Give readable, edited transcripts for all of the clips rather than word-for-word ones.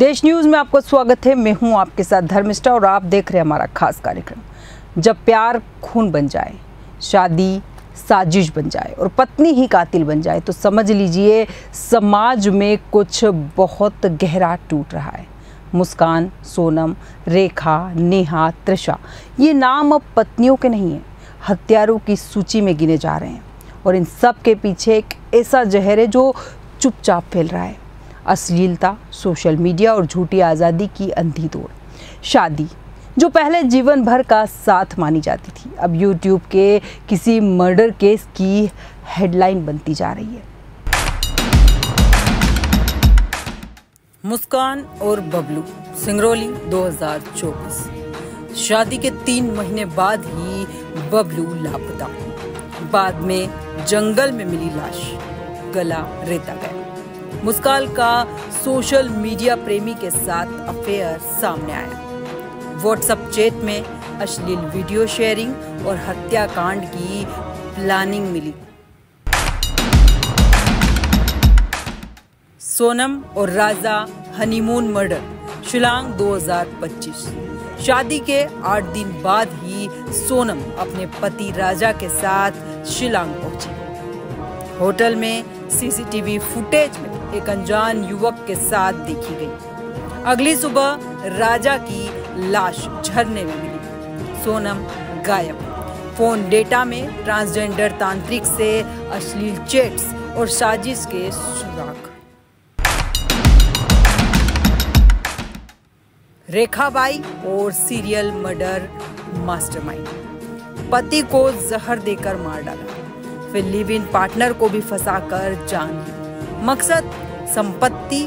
देश न्यूज में आपका स्वागत है। मैं हूं आपके साथ धर्मिष्ठा और आप देख रहे हैं हमारा खास कार्यक्रम। जब प्यार खून बन जाए, शादी साजिश बन जाए और पत्नी ही कातिल बन जाए तो समझ लीजिए समाज में कुछ बहुत गहरा टूट रहा है। मुस्कान, सोनम, रेखा, नेहा, त्रिशा, ये नाम अब पत्नियों के नहीं हैं, हत्यारों की सूची में गिने जा रहे हैं। और इन सब के पीछे एक ऐसा जहर है जो चुपचाप फैल रहा है। अश्लीलता, सोशल मीडिया और झूठी आज़ादी की अंधी दौड़। शादी जो पहले जीवन भर का साथ मानी जाती थी, अब यूट्यूब के किसी मर्डर केस की हेडलाइन बनती जा रही है। मुस्कान और बबलू, सिंगरौली 2024। शादी के 3 महीने बाद ही बबलू लापता। बाद में जंगल में मिली लाश, गला रेता गया। मुस्कान का सोशल मीडिया प्रेमी के साथ अफेयर सामने आया। व्हाट्सएप चैट में अश्लील वीडियो शेयरिंग और हत्याकांड की प्लानिंग मिली। सोनम और राजा हनीमून मर्डर, शिलांग 2025। शादी के 8 दिन बाद ही सोनम अपने पति राजा के साथ शिलांग पहुंची। होटल में सीसीटीवी फुटेज में एक अनजान युवक के साथ देखी गई। अगली सुबह राजा की लाश झरने में मिली, सोनम गायब। फोन डेटा में ट्रांसजेंडर तांत्रिक से अश्लील चैट्स और साजिश के सुराग। रेखाबाई और सीरियल मर्डर मास्टरमाइंड, पति को जहर देकर मार डाला, फिर लिव इन पार्टनर को भी फंसाकर जान ली। मकसद संपत्ति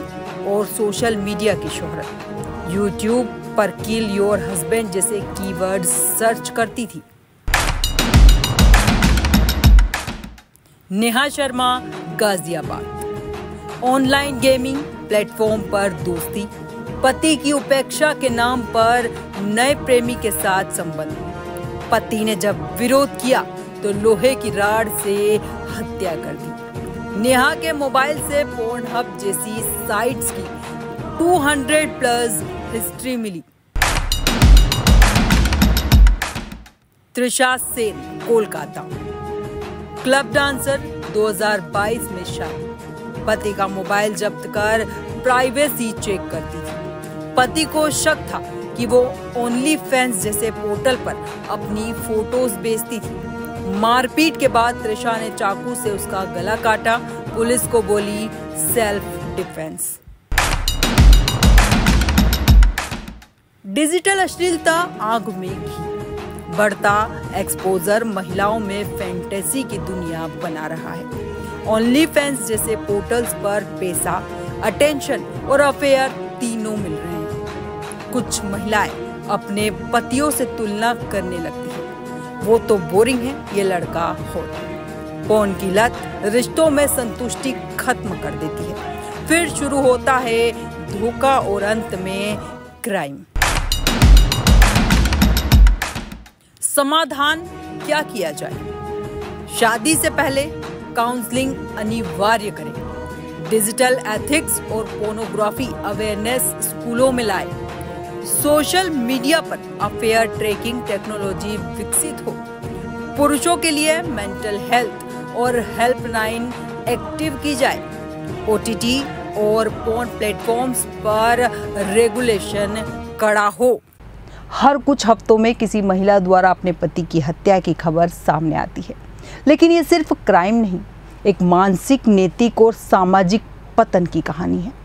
और सोशल मीडिया की शोहरत। यूट्यूब पर किल योर हस्बैंड जैसे कीवर्ड सर्च करती थी। Neha Sharma, Ghaziabad. Online gaming platform पर दोस्ती, पति की उपेक्षा के नाम पर नए प्रेमी के साथ संबंध। पति ने जब विरोध किया तो लोहे की राड से हत्या कर दी। नेहा के मोबाइल से पोर्नहब जैसी साइट्स की 200+ हिस्ट्री मिली। त्रिशा सेन, कोलकाता। क्लब डांसर 2022 में शादी, पति का मोबाइल जब्त कर प्राइवेसी चेक करती थी। पति को शक था कि वो ओनली फैंस जैसे पोर्टल पर अपनी फोटोज बेचती थी। मारपीट के बाद त्रिशा ने चाकू से उसका गला काटा। पुलिस को बोली सेल्फ डिफेंस। डिजिटल अश्लीलता आग में घी, बढ़ता एक्सपोजर महिलाओं में फैंटेसी की दुनिया बना रहा है। ओनली फैंस जैसे पोर्टल्स पर पैसा, अटेंशन और अफेयर तीनों मिल रहे हैं। कुछ महिलाएं अपने पतियों से तुलना करने लगती हैं, वो तो बोरिंग है, ये लड़का हॉट है। पोर्न की लत रिश्तों में संतुष्टि खत्म कर देती है। फिर शुरू होता है धोखा और अंत में क्राइम। समाधान क्या किया जाए? शादी से पहले काउंसलिंग अनिवार्य करें। डिजिटल एथिक्स और पोर्नोग्राफी अवेयरनेस स्कूलों में लाए। सोशल मीडिया पर अफेयर ट्रैकिंग टेक्नोलॉजी विकसित हो। पुरुषों के लिए मेंटल हेल्थ और हेल्पलाइन एक्टिव की जाए। ओटीटी और पोर्न प्लेटफॉर्म्स पर रेगुलेशन कड़ा हो। हर कुछ हफ्तों में किसी महिला द्वारा अपने पति की हत्या की खबर सामने आती है, लेकिन ये सिर्फ क्राइम नहीं, एक मानसिक, नैतिक और सामाजिक पतन की कहानी है।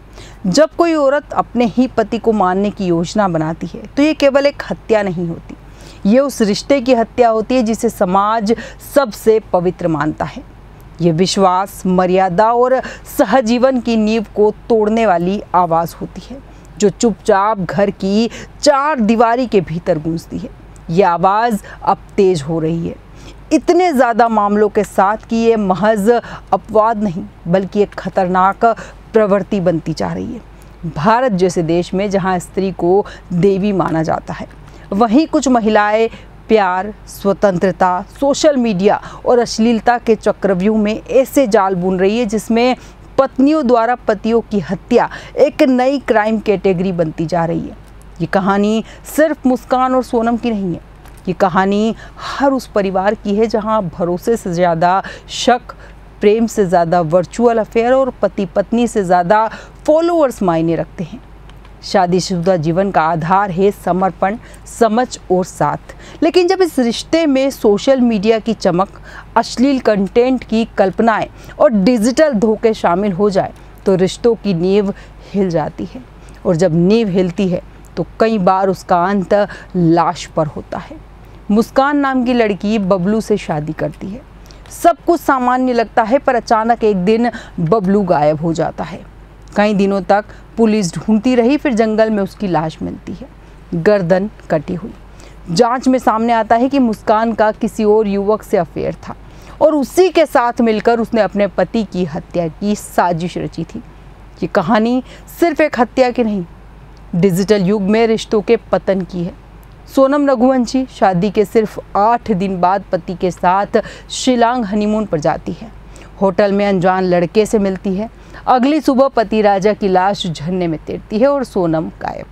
जब कोई औरत अपने ही पति को मारने की योजना बनाती है तो ये केवल एक हत्या नहीं होती, ये उस रिश्ते की हत्या होती है जिसे समाज सबसे पवित्र मानता है। ये विश्वास, मर्यादा और सहजीवन की नींव को तोड़ने वाली आवाज़ होती है जो चुपचाप घर की 4 दीवारी के भीतर गूंजती है। ये आवाज़ अब तेज हो रही है, इतने ज़्यादा मामलों के साथ कि ये महज अपवाद नहीं बल्कि एक खतरनाक प्रवृत्ति बनती जा रही है। भारत जैसे देश में जहां स्त्री को देवी माना जाता है, वहीं कुछ महिलाएं प्यार, स्वतंत्रता, सोशल मीडिया और अश्लीलता के चक्रव्यूह में ऐसे जाल बुन रही है जिसमें पत्नियों द्वारा पतियों की हत्या एक नई क्राइम कैटेगरी बनती जा रही है। ये कहानी सिर्फ मुस्कान और सोनम की नहीं है, ये कहानी हर उस परिवार की है जहां भरोसे से ज़्यादा शक, प्रेम से ज़्यादा वर्चुअल अफेयर और पति पत्नी से ज़्यादा फॉलोअर्स मायने रखते हैं। शादीशुदा जीवन का आधार है समर्पण, समझ और साथ। लेकिन जब इस रिश्ते में सोशल मीडिया की चमक, अश्लील कंटेंट की कल्पनाएं और डिजिटल धोखे शामिल हो जाए तो रिश्तों की नींव हिल जाती है। और जब नींव हिलती है तो कई बार उसका अंत लाश पर होता है। मुस्कान नाम की लड़की बबलू से शादी करती है। सब कुछ सामान्य लगता है, पर अचानक एक दिन बबलू गायब हो जाता है। कई दिनों तक पुलिस ढूंढती रही, फिर जंगल में उसकी लाश मिलती है, गर्दन कटी हुई। जांच में सामने आता है कि मुस्कान का किसी और युवक से अफेयर था और उसी के साथ मिलकर उसने अपने पति की हत्या की साजिश रची थी। ये कहानी सिर्फ एक हत्या की नहीं, डिजिटल युग में रिश्तों के पतन की है। सोनम रघुवंशी शादी के सिर्फ 8 दिन बाद पति के साथ शिलांग हनीमून पर जाती है। होटल में अनजान लड़के से मिलती है। अगली सुबह पति राजा की लाश झरने में तैरती है और सोनम गायब।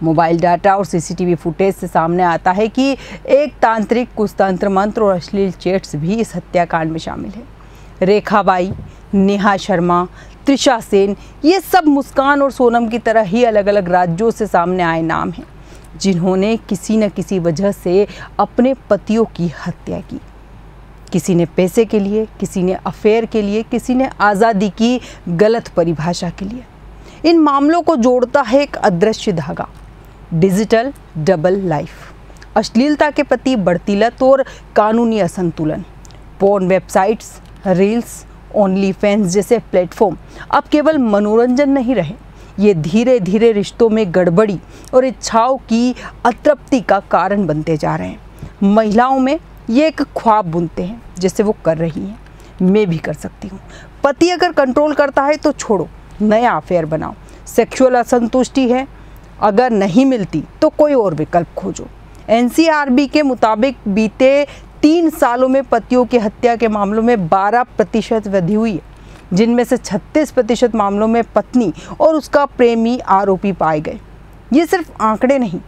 मोबाइल डाटा और सीसीटीवी फुटेज से सामने आता है कि एक तांत्रिक, कुछ तंत्र मंत्र और अश्लील चैट्स भी इस हत्याकांड में शामिल है। रेखा बाई, नेहा शर्मा, त्रिशा सेन, ये सब मुस्कान और सोनम की तरह ही अलग अलग राज्यों से सामने आए नाम हैं, जिन्होंने किसी न किसी वजह से अपने पतियों की हत्या की। किसी ने पैसे के लिए, किसी ने अफेयर के लिए, किसी ने आज़ादी की गलत परिभाषा के लिए। इन मामलों को जोड़ता है एक अदृश्य धागा, डिजिटल डबल लाइफ। अश्लीलता के प्रति बढ़ती लत और कानूनी असंतुलन। Porn websites, reels, only fans जैसे प्लेटफॉर्म अब केवल मनोरंजन नहीं रहे, ये धीरे धीरे रिश्तों में गड़बड़ी और इच्छाओं की अतृप्ति का कारण बनते जा रहे हैं। महिलाओं में ये एक ख्वाब बुनते हैं, जैसे वो कर रही हैं, मैं भी कर सकती हूँ। पति अगर कंट्रोल करता है तो छोड़ो, नया अफेयर बनाओ। सेक्सुअल असंतुष्टि है, अगर नहीं मिलती तो कोई और विकल्प खोजो। एनसीआरबी के मुताबिक बीते 3 सालों में पतियों की हत्या के मामलों में 12% वृद्धि हुई है, जिनमें से 36% मामलों में पत्नी और उसका प्रेमी आरोपी पाए गए। ये सिर्फ आंकड़े नहीं,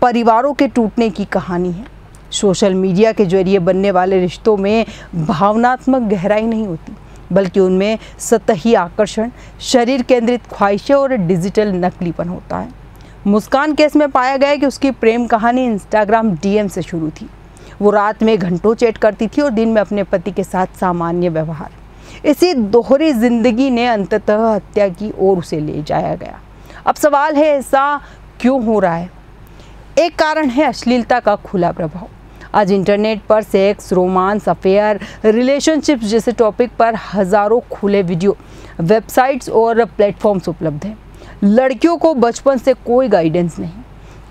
परिवारों के टूटने की कहानी है। सोशल मीडिया के जरिए बनने वाले रिश्तों में भावनात्मक गहराई नहीं होती, बल्कि उनमें सतही आकर्षण, शरीर केंद्रित ख्वाहिशें और डिजिटल नकलीपन होता है। मुस्कान केस में पाया गया कि उसकी प्रेम कहानी इंस्टाग्राम डीएम से शुरू थी। वो रात में घंटों चैट करती थी और दिन में अपने पति के साथ सामान्य व्यवहार। इसी दोहरी जिंदगी ने अंततः हत्या की ओर उसे ले जाया गया। अब सवाल है, ऐसा क्यों हो रहा है? एक कारण है अश्लीलता का खुला प्रभाव। आज इंटरनेट पर सेक्स, रोमांस, अफेयर, रिलेशनशिप्स जैसे टॉपिक पर हजारों खुले वीडियो, वेबसाइट्स और प्लेटफॉर्म्स उपलब्ध हैं। लड़कियों को बचपन से कोई गाइडेंस नहीं,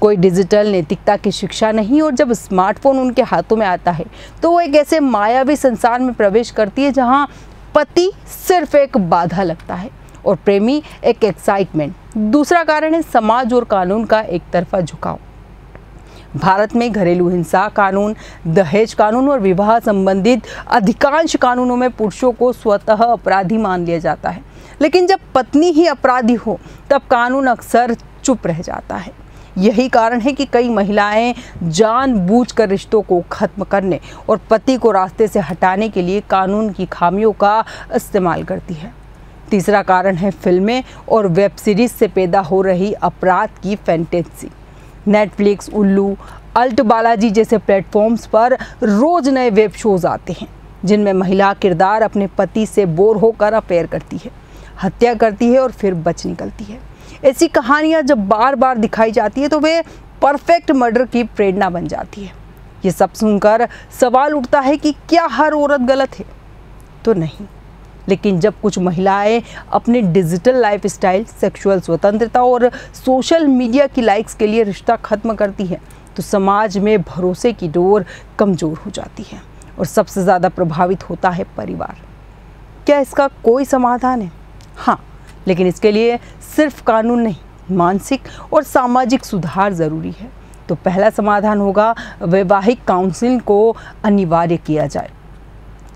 कोई डिजिटल नैतिकता की शिक्षा नहीं, और जब स्मार्टफोन उनके हाथों में आता है तो वो एक ऐसे मायावी संसार में प्रवेश करती है जहां पति सिर्फ एक बाधा लगता है और प्रेमी एक एक्साइटमेंट। दूसरा कारण है समाज और कानून का एक तरफा झुकाव। भारत में घरेलू हिंसा कानून, दहेज कानून और विवाह संबंधित अधिकांश कानूनों में पुरुषों को स्वतः अपराधी मान लिया जाता है, लेकिन जब पत्नी ही अपराधी हो तब कानून अक्सर चुप रह जाता है। यही कारण है कि कई महिलाएं जानबूझकर रिश्तों को खत्म करने और पति को रास्ते से हटाने के लिए कानून की खामियों का इस्तेमाल करती है। तीसरा कारण है फिल्में और वेब सीरीज से पैदा हो रही अपराध की फैंटेसी। नेटफ्लिक्स, उल्लू, अल्ट बालाजी जैसे प्लेटफॉर्म्स पर रोज नए वेब शोज आते हैं जिनमें महिला किरदार अपने पति से बोर होकर अफेयर करती है, हत्या करती है और फिर बच निकलती है। ऐसी कहानियां जब बार बार दिखाई जाती है तो वे परफेक्ट मर्डर की प्रेरणा बन जाती है। ये सब सुनकर सवाल उठता है कि क्या हर औरत गलत है? तो नहीं, लेकिन जब कुछ महिलाएं अपने डिजिटल लाइफस्टाइल, सेक्सुअल स्वतंत्रता और सोशल मीडिया की लाइक्स के लिए रिश्ता खत्म करती है तो समाज में भरोसे की डोर कमज़ोर हो जाती है और सबसे ज़्यादा प्रभावित होता है परिवार। क्या इसका कोई समाधान है? हाँ, लेकिन इसके लिए सिर्फ कानून नहीं, मानसिक और सामाजिक सुधार ज़रूरी है। तो पहला समाधान होगा वैवाहिक काउंसलिंग को अनिवार्य किया जाए।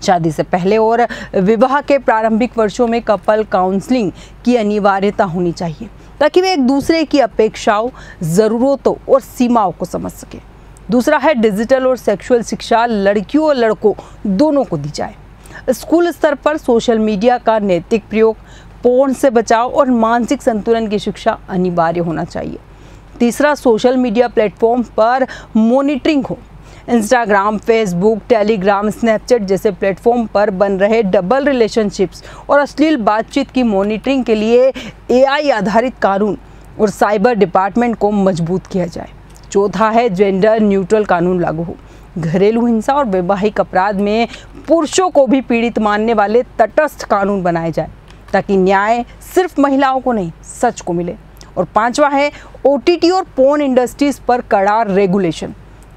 शादी से पहले और विवाह के प्रारंभिक वर्षों में कपल काउंसलिंग की अनिवार्यता होनी चाहिए ताकि वे एक दूसरे की अपेक्षाओं, ज़रूरतों और सीमाओं को समझ सकें। दूसरा है डिजिटल और सेक्सुअल शिक्षा लड़कियों और लड़कों दोनों को दी जाए। स्कूल स्तर पर सोशल मीडिया का नैतिक प्रयोग, पोर्न से बचाव और मानसिक संतुलन की शिक्षा अनिवार्य होना चाहिए। तीसरा, सोशल मीडिया प्लेटफॉर्म पर मॉनिटरिंग हो। इंस्टाग्राम, फेसबुक, टेलीग्राम, स्नैपचैट जैसे प्लेटफॉर्म पर बन रहे डबल रिलेशनशिप्स और अश्लील बातचीत की मॉनिटरिंग के लिए AI आधारित कानून और साइबर डिपार्टमेंट को मजबूत किया जाए। चौथा है जेंडर न्यूट्रल कानून लागू हो। घरेलू हिंसा और वैवाहिक अपराध में पुरुषों को भी पीड़ित मानने वाले तटस्थ कानून बनाए जाए ताकि न्याय सिर्फ महिलाओं को नहीं, सच को मिले। और पांचवा है OTT और पोर्न इंडस्ट्रीज पर कड़ा रेगुलेशन।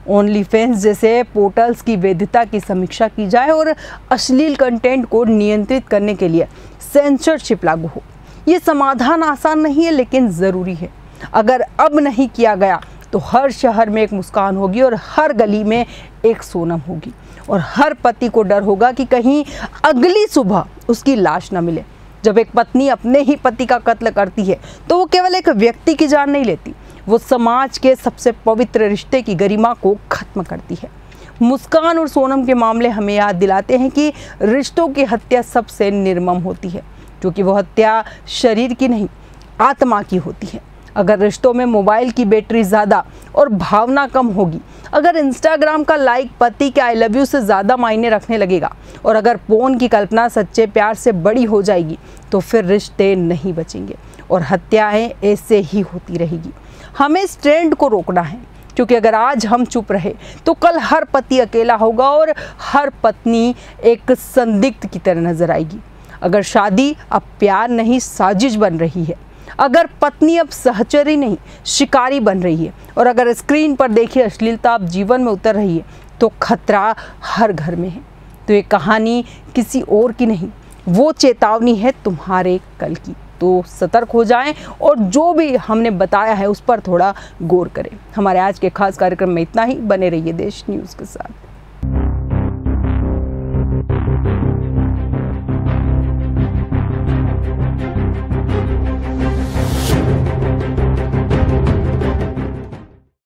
ओनली फैंस जैसे पोर्टल्स की वैधता की समीक्षा की जाए और अश्लील कंटेंट को नियंत्रित करने के लिए सेंसरशिप लागू हो। ये समाधान आसान नहीं है लेकिन ज़रूरी है। अगर अब नहीं किया गया तो हर शहर में एक मुस्कान होगी और हर गली में एक सोनम होगी और हर पति को डर होगा कि कहीं अगली सुबह उसकी लाश न मिले। जब एक पत्नी अपने ही पति का कत्ल करती है तो वो केवल एक व्यक्ति की जान नहीं लेती, वो समाज के सबसे पवित्र रिश्ते की गरिमा को खत्म करती है। मुस्कान और सोनम के मामले हमें याद दिलाते हैं कि रिश्तों की हत्या सबसे निर्मम होती है, क्योंकि वो हत्या शरीर की नहीं, आत्मा की होती है। अगर रिश्तों में मोबाइल की बैटरी ज़्यादा और भावना कम होगी, अगर इंस्टाग्राम का लाइक पति के आई लव यू से ज़्यादा मायने रखने लगेगा और अगर पोर्न की कल्पना सच्चे प्यार से बड़ी हो जाएगी तो फिर रिश्ते नहीं बचेंगे और हत्याएं ऐसे ही होती रहेगी। हमें इस ट्रेंड को रोकना है, क्योंकि अगर आज हम चुप रहे तो कल हर पति अकेला होगा और हर पत्नी एक संदिग्ध की तरह नजर आएगी। अगर शादी अब प्यार नहीं साजिश बन रही है, अगर पत्नी अब सहचरी नहीं शिकारी बन रही है और अगर स्क्रीन पर देखी अश्लीलता अब जीवन में उतर रही है तो खतरा हर घर में है। तो ये कहानी किसी और की नहीं, वो चेतावनी है तुम्हारे कल की। तो सतर्क हो जाएं और जो भी हमने बताया है उस पर थोड़ा गौर करें। हमारे आज के खास कार्यक्रम में इतना ही। बने रहिए देश न्यूज़ के साथ।